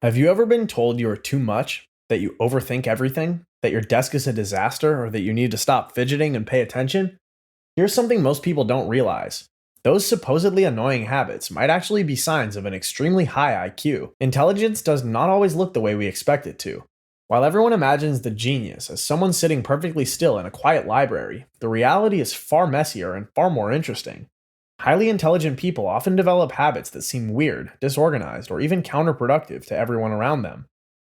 Have you ever been told you are too much, that you overthink everything, that your desk is a disaster, or that you need to stop fidgeting and pay attention? Here's something most people don't realize. Those supposedly annoying habits might actually be signs of an extremely high IQ. Intelligence does not always look the way we expect it to. While everyone imagines the genius as someone sitting perfectly still in a quiet library, the reality is far messier and far more interesting. Highly intelligent people often develop habits that seem weird, disorganized, or even counterproductive to everyone around them.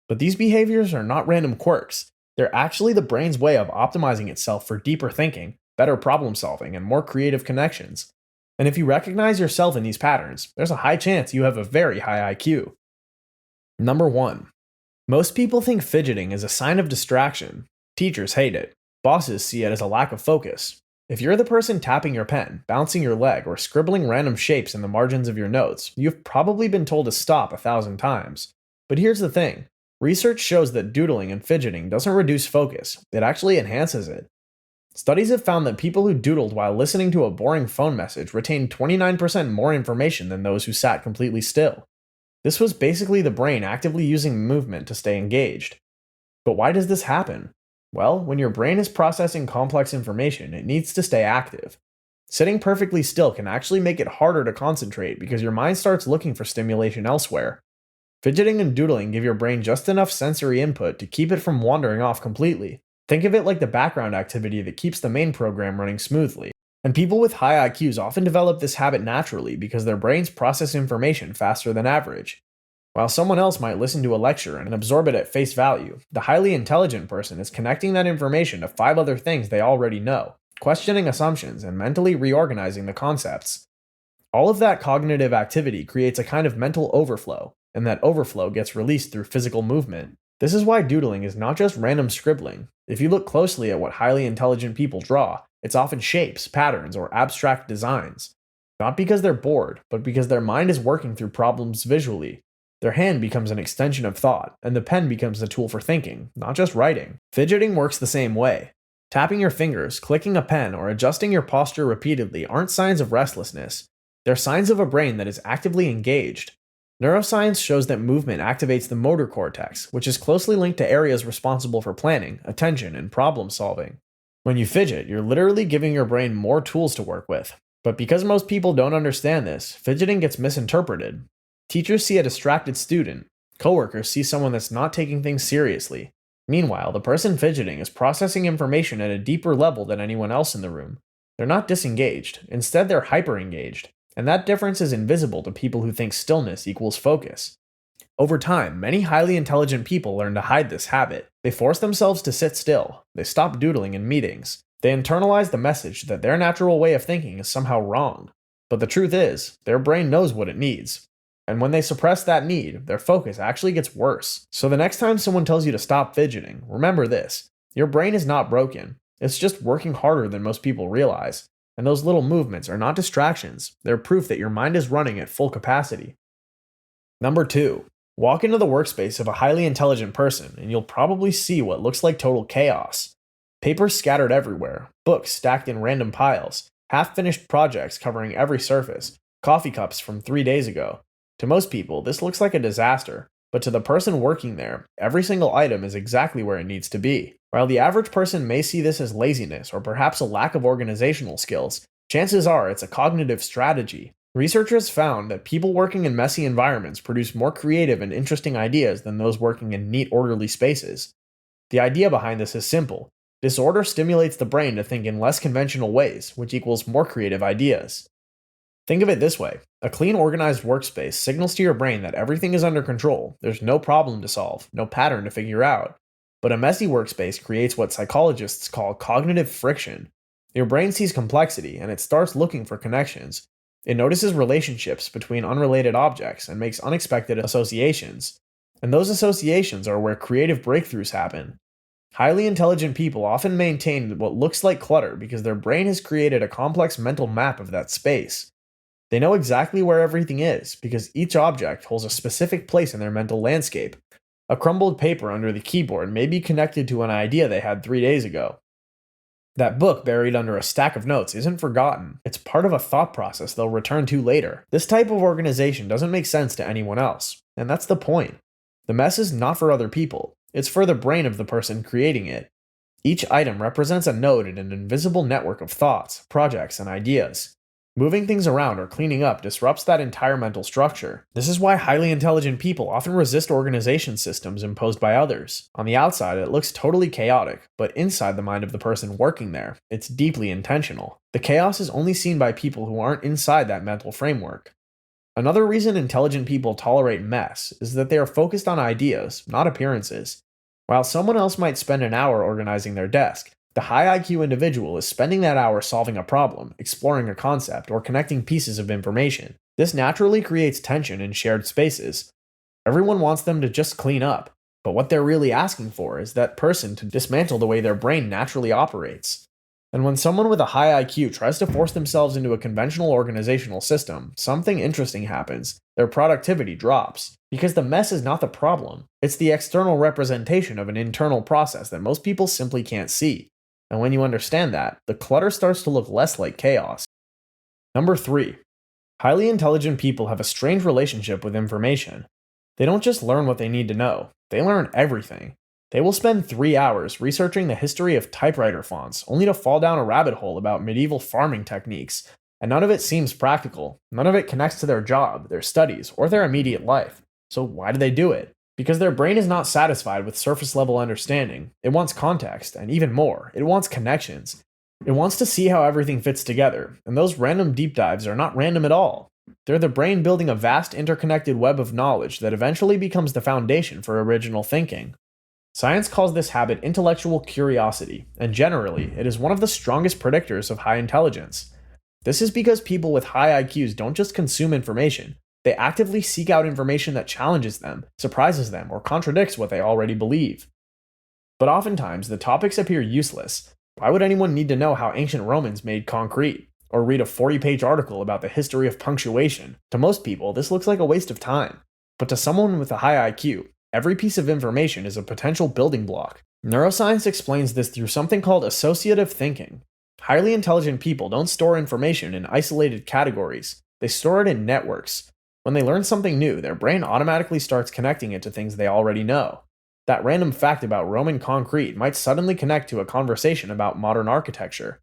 But these behaviors are not random quirks. They're actually the brain's way of optimizing itself for deeper thinking, better problem solving, and more creative connections. And if you recognize yourself in these patterns, there's a high chance you have a very high IQ. Number 1. Most people think fidgeting is a sign of distraction. Teachers hate it. Bosses see it as a lack of focus. If you're the person tapping your pen, bouncing your leg, or scribbling random shapes in the margins of your notes, you've probably been told to stop 1,000 times. But here's the thing. Research shows that doodling and fidgeting doesn't reduce focus, it actually enhances it. Studies have found that people who doodled while listening to a boring phone message retained 29% more information than those who sat completely still. This was basically the brain actively using movement to stay engaged. But why does this happen? Well, when your brain is processing complex information, it needs to stay active. Sitting perfectly still can actually make it harder to concentrate because your mind starts looking for stimulation elsewhere. Fidgeting and doodling give your brain just enough sensory input to keep it from wandering off completely. Think of it like the background activity that keeps the main program running smoothly. And people with high IQs often develop this habit naturally because their brains process information faster than average. While someone else might listen to a lecture and absorb it at face value, the highly intelligent person is connecting that information to 5 other things they already know, questioning assumptions, and mentally reorganizing the concepts. All of that cognitive activity creates a kind of mental overflow, and that overflow gets released through physical movement. This is why doodling is not just random scribbling. If you look closely at what highly intelligent people draw, it's often shapes, patterns, or abstract designs. Not because they're bored, but because their mind is working through problems visually. Their hand becomes an extension of thought, and the pen becomes a tool for thinking, not just writing. Fidgeting works the same way. Tapping your fingers, clicking a pen, or adjusting your posture repeatedly aren't signs of restlessness. They're signs of a brain that is actively engaged. Neuroscience shows that movement activates the motor cortex, which is closely linked to areas responsible for planning, attention, and problem solving. When you fidget, you're literally giving your brain more tools to work with. But because most people don't understand this, fidgeting gets misinterpreted. Teachers see a distracted student. Coworkers see someone that's not taking things seriously. Meanwhile, the person fidgeting is processing information at a deeper level than anyone else in the room. They're not disengaged. Instead, they're hyper-engaged. And that difference is invisible to people who think stillness equals focus. Over time, many highly intelligent people learn to hide this habit. They force themselves to sit still. They stop doodling in meetings. They internalize the message that their natural way of thinking is somehow wrong. But the truth is, their brain knows what it needs. And when they suppress that need, their focus actually gets worse. So the next time someone tells you to stop fidgeting, remember this. Your brain is not broken. It's just working harder than most people realize. And those little movements are not distractions. They're proof that your mind is running at full capacity. Number 2. Walk into the workspace of a highly intelligent person, and you'll probably see what looks like total chaos. Papers scattered everywhere, books stacked in random piles, half-finished projects covering every surface, coffee cups from 3 days ago. To most people, this looks like a disaster, but to the person working there, every single item is exactly where it needs to be. While the average person may see this as laziness or perhaps a lack of organizational skills, chances are it's a cognitive strategy. Researchers found that people working in messy environments produce more creative and interesting ideas than those working in neat, orderly spaces. The idea behind this is simple. Disorder stimulates the brain to think in less conventional ways, which equals more creative ideas. Think of it this way. A clean, organized workspace signals to your brain that everything is under control. There's no problem to solve, no pattern to figure out. But a messy workspace creates what psychologists call cognitive friction. Your brain sees complexity, and it starts looking for connections. It notices relationships between unrelated objects and makes unexpected associations. And those associations are where creative breakthroughs happen. Highly intelligent people often maintain what looks like clutter because their brain has created a complex mental map of that space. They know exactly where everything is because each object holds a specific place in their mental landscape. A crumbled paper under the keyboard may be connected to an idea they had 3 days ago. That book buried under a stack of notes isn't forgotten. It's part of a thought process they'll return to later. This type of organization doesn't make sense to anyone else, and that's the point. The mess is not for other people, it's for the brain of the person creating it. Each item represents a node in an invisible network of thoughts, projects, and ideas. Moving things around or cleaning up disrupts that entire mental structure. This is why highly intelligent people often resist organization systems imposed by others. On the outside, it looks totally chaotic, but inside the mind of the person working there, it's deeply intentional. The chaos is only seen by people who aren't inside that mental framework. Another reason intelligent people tolerate mess is that they are focused on ideas, not appearances. While someone else might spend an hour organizing their desk, the high IQ individual is spending that hour solving a problem, exploring a concept, or connecting pieces of information. This naturally creates tension in shared spaces. Everyone wants them to just clean up, but what they're really asking for is that person to dismantle the way their brain naturally operates. And when someone with a high IQ tries to force themselves into a conventional organizational system, something interesting happens. Their productivity drops. Because the mess is not the problem, it's the external representation of an internal process that most people simply can't see. And when you understand that, the clutter starts to look less like chaos. Number 3. Highly intelligent people have a strange relationship with information. They don't just learn what they need to know, they learn everything. They will spend 3 hours researching the history of typewriter fonts, only to fall down a rabbit hole about medieval farming techniques. And none of it seems practical. None of it connects to their job, their studies, or their immediate life. So why do they do it? Because their brain is not satisfied with surface-level understanding. It wants context, and even more, it wants connections. It wants to see how everything fits together, and those random deep dives are not random at all. They're the brain building a vast interconnected web of knowledge that eventually becomes the foundation for original thinking. Science calls this habit intellectual curiosity, and generally, it is one of the strongest predictors of high intelligence. This is because people with high IQs don't just consume information, they actively seek out information that challenges them, surprises them, or contradicts what they already believe. But oftentimes, the topics appear useless. Why would anyone need to know how ancient Romans made concrete? Or read a 40-page article about the history of punctuation? To most people, this looks like a waste of time. But to someone with a high IQ, every piece of information is a potential building block. Neuroscience explains this through something called associative thinking. Highly intelligent people don't store information in isolated categories. They store it in networks. When they learn something new, their brain automatically starts connecting it to things they already know. That random fact about Roman concrete might suddenly connect to a conversation about modern architecture.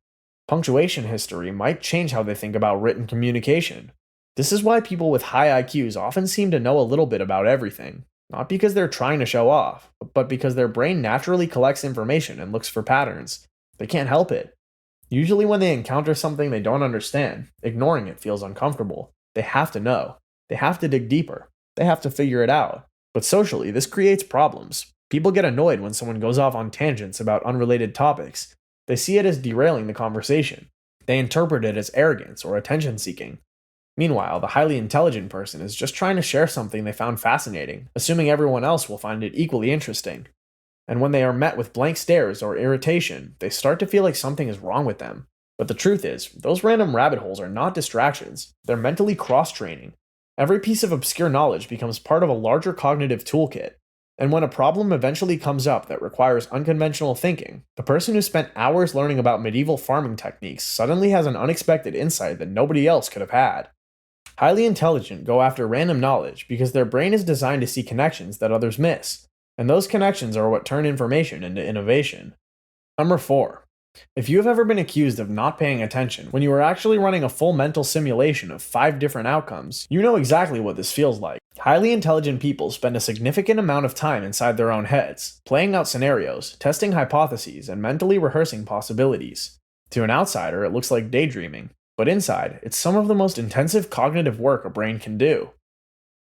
Punctuation history might change how they think about written communication. This is why people with high IQs often seem to know a little bit about everything. Not because they're trying to show off, but because their brain naturally collects information and looks for patterns. They can't help it. Usually when they encounter something they don't understand, ignoring it feels uncomfortable. They have to know. They have to dig deeper. They have to figure it out. But socially, this creates problems. People get annoyed when someone goes off on tangents about unrelated topics. They see it as derailing the conversation. They interpret it as arrogance or attention seeking. Meanwhile, the highly intelligent person is just trying to share something they found fascinating, assuming everyone else will find it equally interesting. And when they are met with blank stares or irritation, they start to feel like something is wrong with them. But the truth is, those random rabbit holes are not distractions. They're mentally cross-training. Every piece of obscure knowledge becomes part of a larger cognitive toolkit. And when a problem eventually comes up that requires unconventional thinking, the person who spent hours learning about medieval farming techniques suddenly has an unexpected insight that nobody else could have had. Highly intelligent go after random knowledge because their brain is designed to see connections that others miss. And those connections are what turn information into innovation. Number 4. If you have ever been accused of not paying attention when you were actually running a full mental simulation of 5 different outcomes, you know exactly what this feels like. Highly intelligent people spend a significant amount of time inside their own heads, playing out scenarios, testing hypotheses, and mentally rehearsing possibilities. To an outsider, it looks like daydreaming, but inside, it's some of the most intensive cognitive work a brain can do.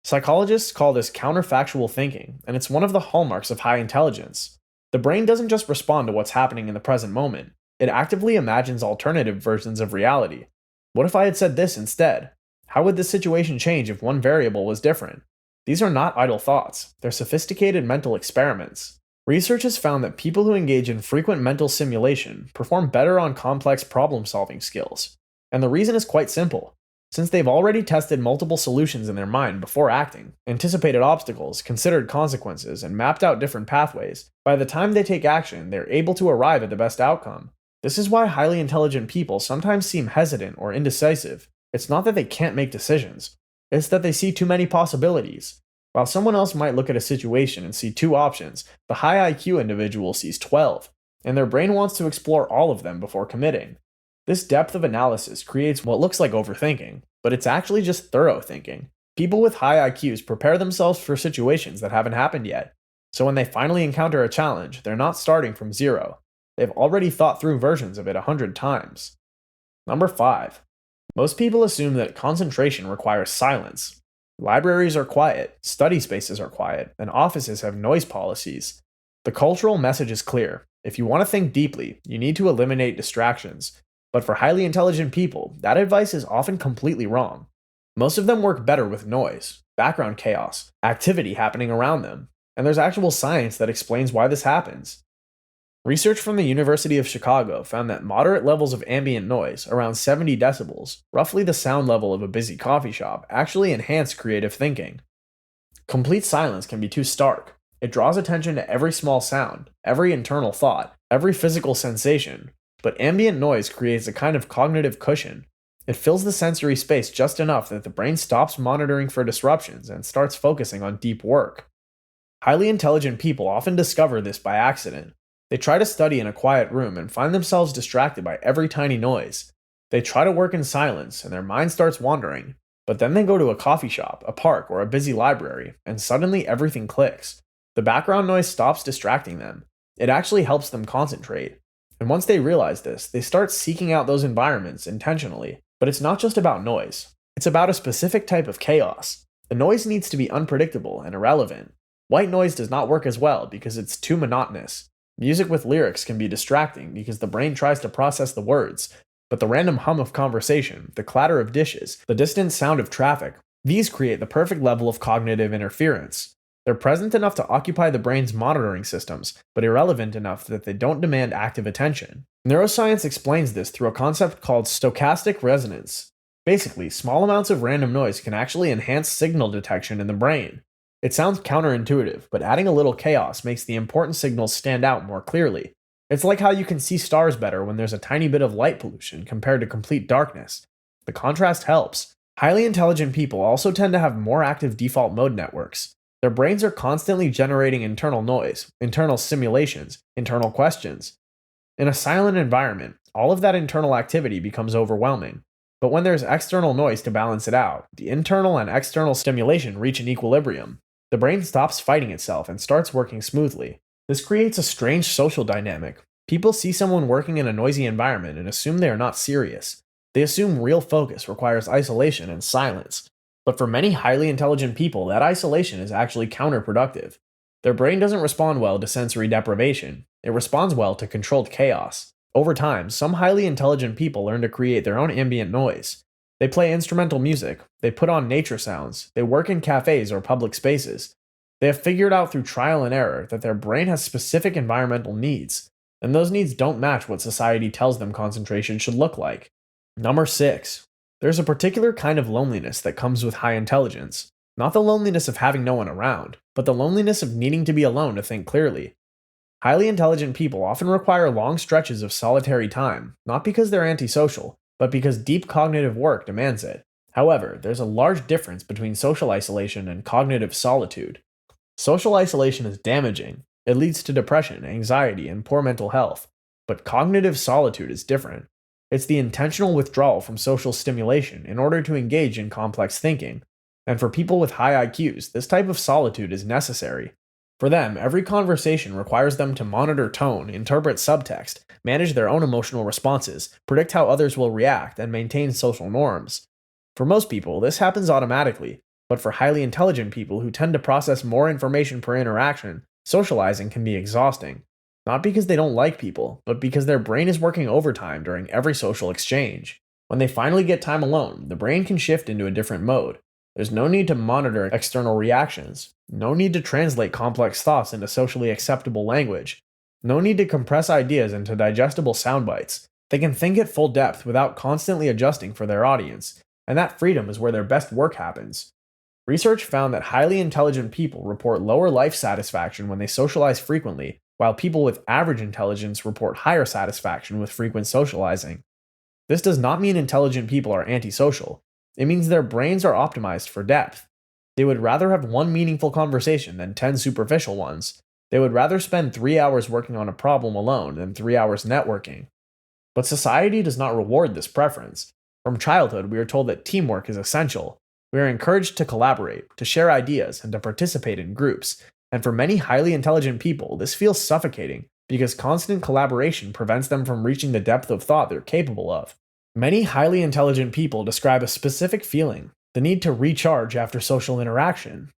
Psychologists call this counterfactual thinking, and it's one of the hallmarks of high intelligence. The brain doesn't just respond to what's happening in the present moment. It actively imagines alternative versions of reality. What if I had said this instead? How would this situation change if one variable was different? These are not idle thoughts. They're sophisticated mental experiments. Research has found that people who engage in frequent mental simulation perform better on complex problem-solving skills. And the reason is quite simple. Since they've already tested multiple solutions in their mind before acting, anticipated obstacles, considered consequences, and mapped out different pathways, by the time they take action, they're able to arrive at the best outcome. This is why highly intelligent people sometimes seem hesitant or indecisive. It's not that they can't make decisions. It's that they see too many possibilities. While someone else might look at a situation and see two options, the high IQ individual sees 12, and their brain wants to explore all of them before committing. This depth of analysis creates what looks like overthinking, but it's actually just thorough thinking. People with high IQs prepare themselves for situations that haven't happened yet. So when they finally encounter a challenge, they're not starting from zero. They've already thought through versions of it 100 times. Number 5. Most people assume that concentration requires silence. Libraries are quiet, study spaces are quiet, and offices have noise policies. The cultural message is clear. If you want to think deeply, you need to eliminate distractions. But for highly intelligent people, that advice is often completely wrong. Most of them work better with noise, background chaos, activity happening around them, and there's actual science that explains why this happens. Research from the University of Chicago found that moderate levels of ambient noise, around 70 decibels, roughly the sound level of a busy coffee shop, actually enhance creative thinking. Complete silence can be too stark. It draws attention to every small sound, every internal thought, every physical sensation, but ambient noise creates a kind of cognitive cushion. It fills the sensory space just enough that the brain stops monitoring for disruptions and starts focusing on deep work. Highly intelligent people often discover this by accident. They try to study in a quiet room and find themselves distracted by every tiny noise. They try to work in silence and their mind starts wandering, but then they go to a coffee shop, a park, or a busy library, and suddenly everything clicks. The background noise stops distracting them. It actually helps them concentrate. And once they realize this, they start seeking out those environments intentionally. But it's not just about noise. It's about a specific type of chaos. The noise needs to be unpredictable and irrelevant. White noise does not work as well because it's too monotonous. Music with lyrics can be distracting because the brain tries to process the words, but the random hum of conversation, the clatter of dishes, the distant sound of traffic, these create the perfect level of cognitive interference. They're present enough to occupy the brain's monitoring systems, but irrelevant enough that they don't demand active attention. Neuroscience explains this through a concept called stochastic resonance. Basically, small amounts of random noise can actually enhance signal detection in the brain. It sounds counterintuitive, but adding a little chaos makes the important signals stand out more clearly. It's like how you can see stars better when there's a tiny bit of light pollution compared to complete darkness. The contrast helps. Highly intelligent people also tend to have more active default mode networks. Their brains are constantly generating internal noise, internal simulations, internal questions. In a silent environment, all of that internal activity becomes overwhelming. But when there's external noise to balance it out, the internal and external stimulation reach an equilibrium. The brain stops fighting itself and starts working smoothly. This creates a strange social dynamic. People see someone working in a noisy environment and assume they are not serious. They assume real focus requires isolation and silence. But for many highly intelligent people, that isolation is actually counterproductive. Their brain doesn't respond well to sensory deprivation. It responds well to controlled chaos. Over time, some highly intelligent people learn to create their own ambient noise. They play instrumental music, they put on nature sounds, they work in cafes or public spaces. They have figured out through trial and error that their brain has specific environmental needs, and those needs don't match what society tells them concentration should look like. Number 6. There's a particular kind of loneliness that comes with high intelligence. Not the loneliness of having no one around, but the loneliness of needing to be alone to think clearly. Highly intelligent people often require long stretches of solitary time, not because they're antisocial, but because deep cognitive work demands it. However, there's a large difference between social isolation and cognitive solitude. Social isolation is damaging. It leads to depression, anxiety, and poor mental health. But cognitive solitude is different. It's the intentional withdrawal from social stimulation in order to engage in complex thinking. And for people with high IQs, this type of solitude is necessary. For them, every conversation requires them to monitor tone, interpret subtext, manage their own emotional responses, predict how others will react, and maintain social norms. For most people, this happens automatically, but for highly intelligent people who tend to process more information per interaction, socializing can be exhausting. Not because they don't like people, but because their brain is working overtime during every social exchange. When they finally get time alone, the brain can shift into a different mode. There's no need to monitor external reactions. No need to translate complex thoughts into socially acceptable language. No need to compress ideas into digestible sound bites. They can think at full depth without constantly adjusting for their audience, and that freedom is where their best work happens. Research found that highly intelligent people report lower life satisfaction when they socialize frequently, while people with average intelligence report higher satisfaction with frequent socializing. This does not mean intelligent people are antisocial. It means their brains are optimized for depth. They would rather have one meaningful conversation than 10 superficial ones. They would rather spend 3 hours working on a problem alone than 3 hours networking. But society does not reward this preference. From childhood, we are told that teamwork is essential. We are encouraged to collaborate, to share ideas, and to participate in groups. And for many highly intelligent people, this feels suffocating because constant collaboration prevents them from reaching the depth of thought they're capable of. Many highly intelligent people describe a specific feeling, the need to recharge after social interaction.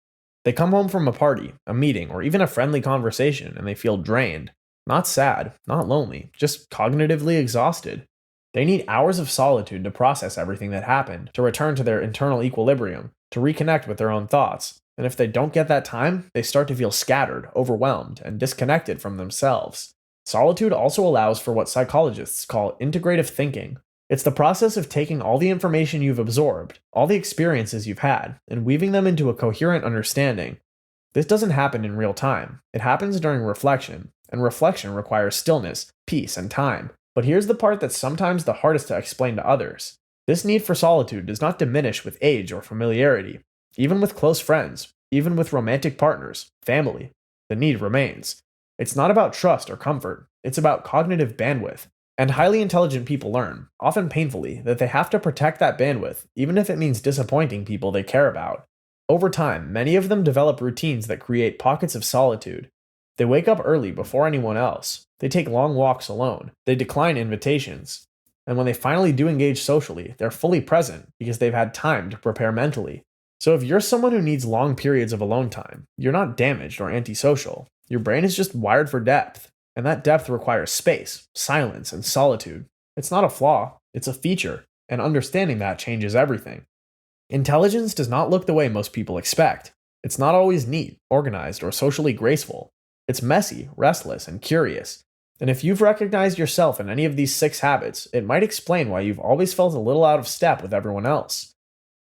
They come home from a party, a meeting, or even a friendly conversation and they feel drained. Not sad, not lonely, just cognitively exhausted. They need hours of solitude to process everything that happened, to return to their internal equilibrium, to reconnect with their own thoughts. And if they don't get that time, they start to feel scattered, overwhelmed, and disconnected from themselves. Solitude also allows for what psychologists call integrative thinking. It's the process of taking all the information you've absorbed, all the experiences you've had, and weaving them into a coherent understanding. This doesn't happen in real time. It happens during reflection, and reflection requires stillness, peace, and time. But here's the part that's sometimes the hardest to explain to others. This need for solitude does not diminish with age or familiarity. Even with close friends, even with romantic partners, family, the need remains. It's not about trust or comfort, it's about cognitive bandwidth. And highly intelligent people learn, often painfully, that they have to protect that bandwidth, even if it means disappointing people they care about. Over time, many of them develop routines that create pockets of solitude. They wake up early before anyone else. They take long walks alone. They decline invitations. And when they finally do engage socially, they're fully present because they've had time to prepare mentally. So if you're someone who needs long periods of alone time, you're not damaged or antisocial. Your brain is just wired for depth. And that depth requires space, silence, and solitude. It's not a flaw, it's a feature. And understanding that changes everything. Intelligence does not look the way most people expect. It's not always neat, organized, or socially graceful. It's messy, restless, and curious. And if you've recognized yourself in any of these 6 habits, it might explain why you've always felt a little out of step with everyone else.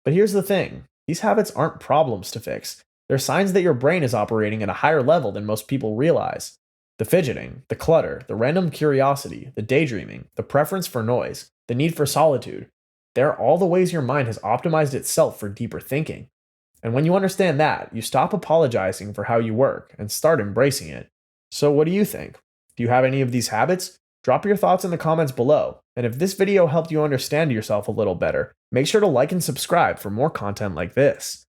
But here's the thing, these habits aren't problems to fix. They're signs that your brain is operating at a higher level than most people realize. The fidgeting, the clutter, the random curiosity, the daydreaming, the preference for noise, the need for solitude, they're all the ways your mind has optimized itself for deeper thinking. And when you understand that, you stop apologizing for how you work and start embracing it. So what do you think? Do you have any of these habits? Drop your thoughts in the comments below. And if this video helped you understand yourself a little better, make sure to like and subscribe for more content like this.